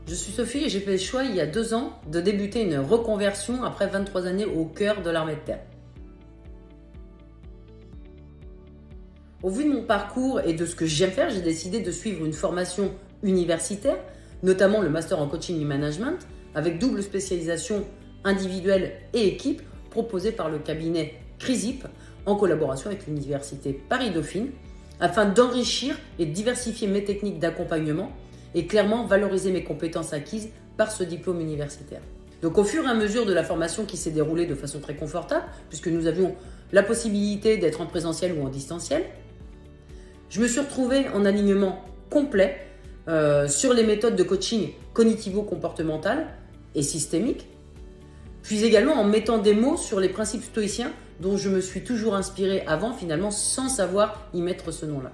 Je suis Sophie et j'ai fait le choix il y a 2 ans de débuter une reconversion après 23 années au cœur de l'armée de terre. Au vu de mon parcours et de ce que j'aime faire, j'ai décidé de suivre une formation universitaire, notamment le master en coaching et management, avec double spécialisation individuelle et équipe, proposée par le cabinet CRISIP en collaboration avec l'université Paris-Dauphine, afin d'enrichir et diversifier mes techniques d'accompagnement et clairement valoriser mes compétences acquises par ce diplôme universitaire. Donc au fur et à mesure de la formation qui s'est déroulée de façon très confortable, puisque nous avions la possibilité d'être en présentiel ou en distanciel, je me suis retrouvée en alignement complet sur les méthodes de coaching cognitivo-comportemental et systémique, puis également en mettant des mots sur les principes stoïciens dont je me suis toujours inspirée avant finalement sans savoir y mettre ce nom-là.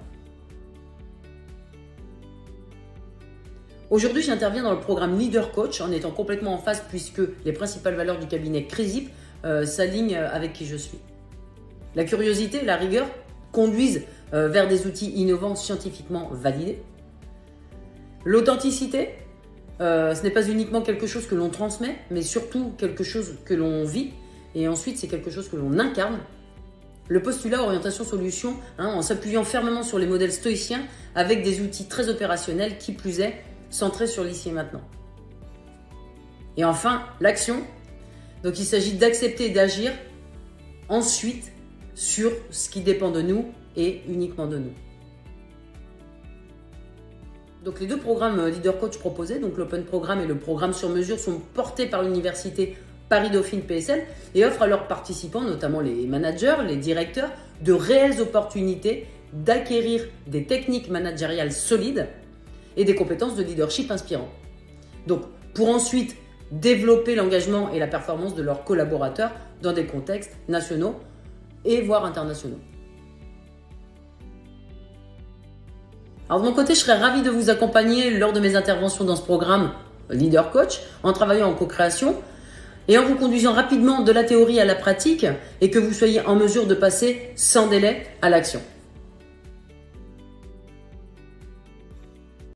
Aujourd'hui, j'interviens dans le programme Leader Coach en étant complètement en phase puisque les principales valeurs du cabinet CRISIP s'alignent avec qui je suis. La curiosité et la rigueur conduisent vers des outils innovants scientifiquement validés. L'authenticité, ce n'est pas uniquement quelque chose que l'on transmet, mais surtout quelque chose que l'on vit et ensuite c'est quelque chose que l'on incarne. Le postulat orientation-solution, en s'appuyant fermement sur les modèles stoïciens avec des outils très opérationnels qui plus est, centré sur l'ici et maintenant. Et enfin, l'action. Donc il s'agit d'accepter et d'agir ensuite sur ce qui dépend de nous et uniquement de nous. Donc les deux programmes Leader Coach proposés, donc l'Open Programme et le programme sur mesure, sont portés par l'université Paris-Dauphine PSL et offrent à leurs participants, notamment les managers, les directeurs, de réelles opportunités d'acquérir des techniques managériales solides et des compétences de leadership inspirants. Donc, pour ensuite développer l'engagement et la performance de leurs collaborateurs dans des contextes nationaux et voire internationaux. Alors de mon côté, je serais ravie de vous accompagner lors de mes interventions dans ce programme Leader Coach, en travaillant en co-création et en vous conduisant rapidement de la théorie à la pratique et que vous soyez en mesure de passer sans délai à l'action.